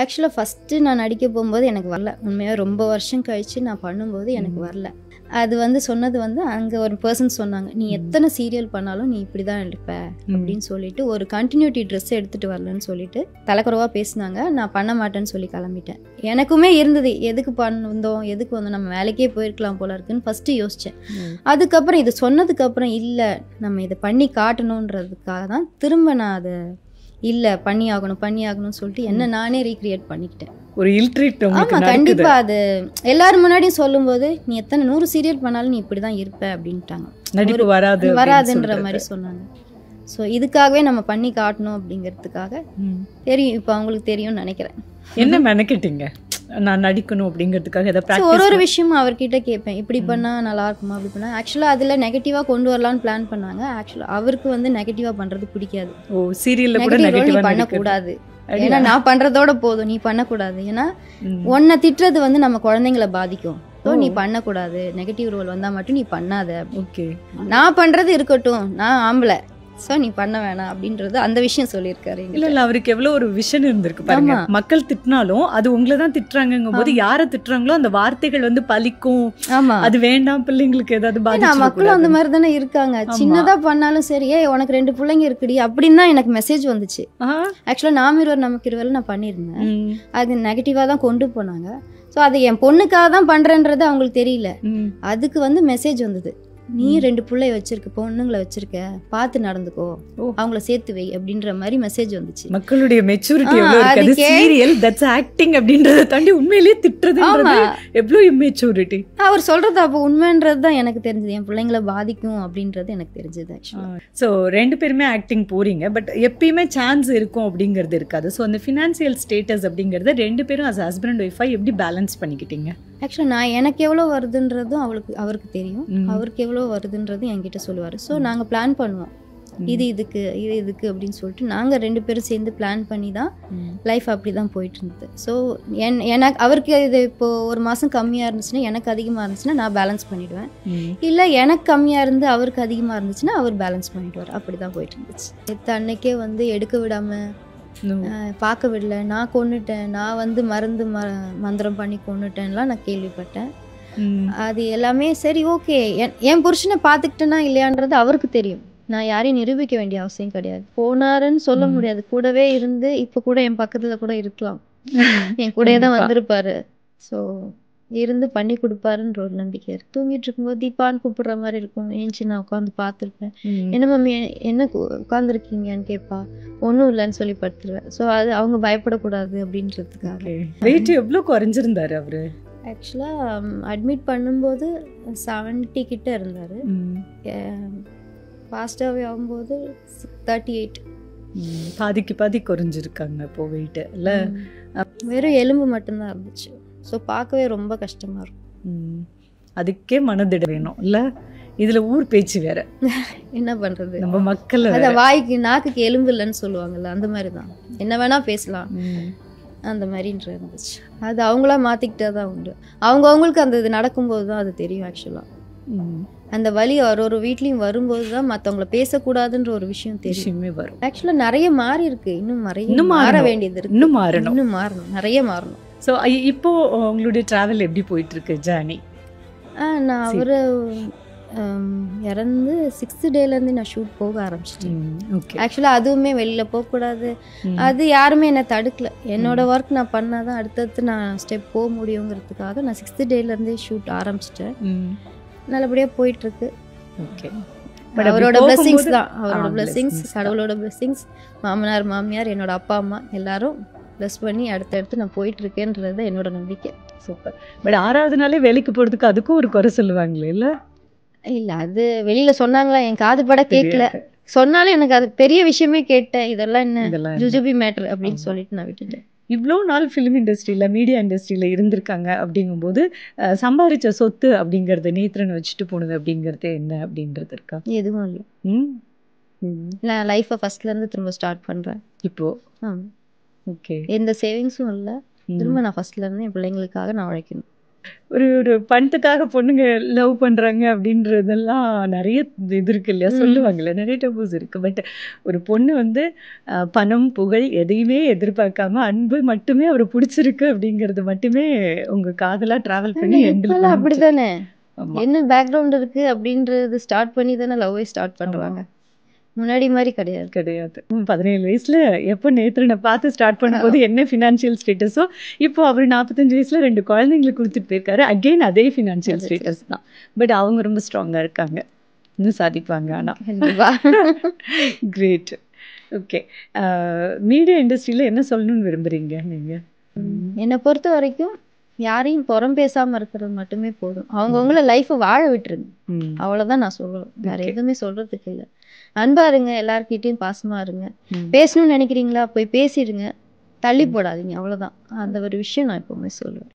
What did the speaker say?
ஆக்சுவலாக ஃபஸ்ட்டு நான் நடிக்க போகும்போது எனக்கு வரல. உண்மையாக ரொம்ப வருஷம் கழித்து நான் பண்ணும்போது எனக்கு வரல. அது வந்து சொன்னது வந்து அங்கே ஒரு பர்சன் சொன்னாங்க, நீ எத்தனை சீரியல் பண்ணாலும் நீ இப்படி தான் எடுப்ப அப்படின்னு சொல்லிட்டு ஒரு கண்டினியூட்டி ட்ரெஸ் எடுத்துகிட்டு வரலன்னு சொல்லிட்டு தலைக்குறவாக பேசினாங்க. நான் பண்ண மாட்டேன்னு சொல்லி கிளம்பிட்டேன். எனக்குமே இருந்தது, எதுக்கு வந்தோம், எதுக்கு வந்தோம், நம்ம வேலைக்கே போயிருக்கலாம் போல இருக்குன்னு ஃபஸ்ட்டு யோசித்தேன். அதுக்கப்புறம் இது சொன்னதுக்கப்புறம் இல்லை நம்ம இதை பண்ணி காட்டணுன்றதுக்காக தான் திரும்ப நான் அதை இல்லை பண்ணி ஆகணும்னு சொல்லிட்டு என்ன நானே ரீக்ரியேட் பண்ணிக்கிட்டேன். ஒரு இல்ட்ரீட். ஆமாம், கண்டிப்பாக. அது எல்லாரும் முன்னாடியும் சொல்லும்போது நீ எத்தனை 100 சீரியல் பண்ணாலும் நீ இப்படி தான் இருப்ப அப்படின்ட்டாங்க. நடிப்பு வராதுன்ற மாதிரி சொன்னாங்க. ஸோ இதுக்காகவே நம்ம பண்ணி காட்டணும் அப்படிங்கிறதுக்காக தெரியும், இப்போ அவங்களுக்கு தெரியும்னு நினைக்கிறேன். என்ன மெனக்கிட்டீங்க நான் நடிக்கணும் அப்படிங்கிறதுக்காக? ஒரு விஷயமும் அவர்கிட்ட கேட்பேன், இப்படி பண்ணால் நல்லா இருக்குமா, அப்படி பண்ணால். ஆக்சுவலாக அதில் நெகட்டிவாக கொண்டு வரலான்னு பிளான் பண்ணாங்க. ஆக்சுவலாக அவருக்கு வந்து நெகட்டிவாக பண்ணுறது பிடிக்காது. ஓ, சீரியலில் கூட நெகட்டிவாக பண்ணக்கூடாது, ஏன்னா நான் பண்ணுறதோட போதும், நீ பண்ணக்கூடாது. ஏன்னா உன்னை திட்டுறது வந்து நம்ம குழந்தைங்களை பாதிக்கும். ஸோ நீ பண்ணக்கூடாது, நெகட்டிவ் ரோல் வந்தால் மட்டும் நீ பண்ணாத. ஓகே, நான் பண்ணுறது இருக்கட்டும், நான் ஆம்பளை, ஸோ நீ பண்ண வேணாம் அப்படின்றது அந்த விஷயம் சொல்லியிருக்காரு. இல்லை இல்லை, அவருக்கு எவ்வளோ ஒரு விஷன் இருந்திருக்கு பாருங்க. மக்கள் திட்டினாலும் அது உங்களை தான் திட்டுறாங்கும் போது யாரை திட்டுறாங்களோ அந்த வார்த்தைகள் வந்து பலிக்கும். ஆமா, அது வேண்டாம், பிள்ளைங்களுக்கு ஏதாவது பாதிக்கும். மக்களும் அந்த மாதிரி தானே இருக்காங்க. சின்னதா பண்ணாலும் சரி, உனக்கு 2 பிள்ளைங்க இருக்குடி அப்படின்னு தான் எனக்கு மெசேஜ் வந்துச்சு. ஆக்சுவலாக நாம் இருவர் நமக்கு இருவர் நான் பண்ணியிருந்தேன். அது நெகட்டிவாக தான் கொண்டு போனாங்க. ஸோ அது என் பொண்ணுக்காக தான் பண்ணுறேன்றது அவங்களுக்கு தெரியல. அதுக்கு வந்து மெசேஜ் வந்தது, நீ 2 பிள்ளைய வச்சிருக்க, பொண்ணுங்களை வச்சிருக்க, பார்த்து நடந்துக்கோ, அவங்கள சேர்த்து வை அப்படின்ற மாதிரி மெசேஜ் வந்துச்சு. மக்களுடைய மெச்சூரிட்டி எவ்வளவு இருக்கு. அது சீரியல், தட்ஸ் ஆக்டிங் அப்படின்றத தாண்டி உண்மையிலேயே திட்டுறதுன்றது எவ்வளவு இம்மெச்சூரிட்டி. அவர் சொல்றது அப்போ உண்மைன்றது தான் எனக்கு தெரிஞ்சது, என் பிள்ளைங்களை பாதிக்கும் அப்படின்றது எனக்கு தெரிஞ்சது. ஸோ 2 பேருமே ஆக்டிங் போறீங்க, பட் எப்பயுமே சான்ஸ் இருக்கும் அப்படிங்கிறது இருக்காது. ஸோ அந்த ஃபினான்சியல் ஸ்டேட்டஸ் அப்படிங்கிறத 2 பேரும் அஸ் ஹஸ்பண்ட் அண்ட் ஒய்ஃபா எப்படி பேலன்ஸ் பண்ணிக்கிட்டீங்க? ஆக்சுவலாக நான் எனக்கு எவ்வளோ வருதுன்றதும் அவருக்கு தெரியும், அவருக்கு எவ்வளோ வருதுன்றதும் என்கிட்ட சொல்லுவார். ஸோ நாங்கள் பிளான் பண்ணுவோம், இது இதுக்கு அப்படின்னு சொல்லிட்டு நாங்கள் 2 பேரும் சேர்ந்து பிளான் பண்ணி தான் லைஃப் அப்படி தான் போயிட்டு இருந்தது. ஸோ எனக்கு அவருக்கு இது இப்போது ஒரு மாதம் கம்மியாக இருந்துச்சுன்னா எனக்கு அதிகமாக இருந்துச்சுன்னா நான் பேலன்ஸ் பண்ணிவிடுவேன். இல்லை எனக்கு கம்மியாக இருந்து அவருக்கு அதிகமாக இருந்துச்சுன்னா அவர் பேலன்ஸ் பண்ணிவிடுவார். அப்படி தான் போயிட்டு இருந்துச்சு. அன்னைக்கே வந்து எடுக்க விடாமல் பார்க்க விடல, நான் கொன்னுட்டேன், நான் வந்து மந்திரம் பண்ணி கொன்னுட்டேன்லாம் நான் கேள்விப்பட்டேன். அது எல்லாமே சரி, ஓகே, என் புருஷனை பார்த்துக்கிட்டேன்னா இல்லையான்றது அவருக்கு தெரியும். நான் யாரையும் நிரூபிக்க வேண்டிய அவசியம் கிடையாது. போனாருன்னு சொல்ல முடியாது, கூடவே இருந்து இப்போ கூட என் பக்கத்துல கூட இருக்கலாம், என் கூடயே தான் வந்திருப்பாரு. ஸோ இருந்து பண்ணி கொடுப்பாருன்ற ஒரு நம்பிக்கை இருக்கு. தூங்கிட்டு இருக்கும்போது தீபான்னு கூப்பிடுற மாதிரி இருக்கும், ஏஞ்சி நான் உட்காந்து பார்த்துருப்பேன். என்ன மம்மி என்ன உட்காந்துருக்கீங்கன்னு கேட்பா, ஒன்றும் இல்லைன்னு சொல்லி படுத்துருவேன். ஸோ அது அவங்க பயப்படக்கூடாது அப்படின்றதுக்காக. வெயிட் எவ்வளோ குறைஞ்சிருந்தாரு அவரு? ஆக்சுவலாக அட்மிட் பண்ணும்போது 70 கிட்ட இருந்தார். ஃபாஸ்டாகவே ஆகும்போது 38. பாதிக்கு பாதி குறைஞ்சிருக்காங்க இப்போ வெயிட்டு இல்லை? வெறும் எலும்பு மட்டும்தான் இருந்துச்சு. ஸோ பார்க்கவே ரொம்ப கஷ்டமாக இருக்கும். அதுக்கே மனதிட வேணும் இல்லை? இதில் ஊர் பேச்சு வேற, என்ன பண்ணுறது, நம்ம மக்கள் அதை வாய்க்கு நாக்குக்கு எலும்பு இல்லைன்னு சொல்லுவாங்கல்ல, அந்த மாதிரி தான். என்ன வேணால் பேசலாம் அந்த மாதிரின்ற இருந்துச்சு. அது அவங்களா மாற்றிக்கிட்டே தான் உண்டு. அவங்களுக்கு அந்த இது நடக்கும்போது தான் அது தெரியும். ஆக்சுவலாக அந்த வலி ஒரு வீட்லேயும் வரும்போது தான் மற்றவங்கள பேசக்கூடாதுன்ற ஒரு விஷயம் தெரியுமே வரும். ஆக்சுவலாக நிறைய மாறி இருக்கு, இன்னும் மாற வேண்டியது இருக்கு, இன்னும் மாறணும், நிறைய மாறணும். ஸோ இப்போ உங்களுடைய ட்ராவல் எப்படி போயிட்டு இருக்கு ஜர்னி? நான் அவர் இறந்து 6th டேலேருந்து நான் ஷூட் போக ஆரம்பிச்சிட்டேன். ஆக்சுவலாக அதுவுமே வெளியில் போகக்கூடாது, அது யாருமே என்னை தடுக்கல. என்னோட ஒர்க் நான் பண்ணால் தான் அடுத்தடுத்து நான் ஸ்டெப் போக முடியுங்கிறதுக்காக நான் 6th டேலேருந்தே ஷூட் ஆரம்பிச்சிட்டேன். நல்லபடியாக போயிட்டுருக்கு. ஓகே, அவரோட பிளெஸிங்ஸ் தான், அவரோட பிளெஸிங்ஸ், கடவுளோட பிளெஸிங்ஸ், மாமனார் மாமியார் என்னோட அப்பா அம்மா எல்லாரும் ப்ளஸ் பண்ணி அடுத்தடுத்து நான் போயிட்டுருக்கேன்றது என்னோட நம்பிக்கை. சூப்பர். பட் 6வது நாளே வேலைக்கு போகிறதுக்கு அதுக்கும் ஒரு குறை சொல்லுவாங்களே இல்லை? இல்லை, அது வெளியில் சொன்னாங்களா, என் காது பட கேட்கல. சொன்னாலும் எனக்கு அது பெரிய விஷயமே கேட்டேன், இதெல்லாம் என்ன ஜுஜுபி மேட்ரு அப்படின்னு சொல்லிட்டு நான் விட்டுட்டேன். இவ்வளோ நாள் ஃபிலிம் இண்டஸ்ட்ரியில், மீடியா இண்டஸ்ட்ரியில் இருந்திருக்காங்க அப்படிங்கும்போது சம்பாதிச்ச சொத்து அப்படிங்கிறது நேத்ரன் வச்சுட்டு போனது அப்படிங்கிறது என்ன அப்படின்றது இருக்கா? எதுவும் இல்லை. நான் லைஃப்பை ஃபர்ஸ்ட்லேருந்து திரும்ப ஸ்டார்ட் பண்ணுறேன் இப்போது. ஓகே, எந்த சேவிங்ஸும் இல்லை, திரும்ப நான் ஃபர்ஸ்ட்லேருந்து என் பிள்ளைங்களுக்காக நான் உழைக்கணும். ஒரு ஒரு பணத்துக்காக பொண்ணுங்க லவ் பண்றாங்க அப்படின்றதெல்லாம் நிறைய இது இருக்கு இல்லையா, சொல்லுவாங்கல்ல, நிறைய டபூஸ் இருக்கு. பட் ஒரு பொண்ணு வந்து பணம் புகழ் எதையுமே எதிர்பார்க்காம அன்பு மட்டுமே அவரை பிடிச்சிருக்கு அப்படிங்கிறது மட்டுமே உங்க காதலா டிராவல் பண்ணி இப்பெல்லாம் அப்படிதானே, என்ன பேக்ரவுண்ட் இருக்கு அப்படின்றது ஸ்டார்ட் பண்ணி தானே லவ்வே ஸ்டார்ட் பண்றாங்க. முன்னாடி மாதிரி கிடையாது. 17 வயசுல எப்போ நேத்ரனை பார்த்து ஸ்டார்ட் பண்ணும்போது என்ன ஃபினான்ஷியல் ஸ்டேட்டஸோ, இப்போ அவர் 45 வயசுல 2 குழந்தைங்களை கொடுத்துட்டு போயிருக்காரு. அகெயின் அதே ஃபினான்ஷியல் ஸ்டேட்டஸ் தான். பட் அவங்க ரொம்ப ஸ்ட்ராங்கா இருக்காங்க, இன்னும் சாதிப்பாங்க. ஆனால் கிரேட். ஓகே, மீடியா இண்டஸ்ட்ரியில என்ன சொல்லணும்னு விரும்புறீங்க நீங்க? என்னை பொறுத்த வரைக்கும் யாரையும் புறம் பேசாம இருக்கிறது மட்டுமே போதும். அவங்கவுங்கள லைஃப் வாழ விட்டுருங்க, அவ்வளவுதான் நான் சொல்லுவேன். வேற எதுவுமே சொல்றதுக்கு இல்லை. அன்பா இருங்க, எல்லார்கிட்டையும் பாசமா இருங்க. பேசணும்னு நினைக்கிறீங்களா போய் பேசிடுங்க, தள்ளி போடாதீங்க, அவ்வளவுதான். அந்த ஒரு விஷயம் நான் எப்பவுமே சொல்லுவேன்.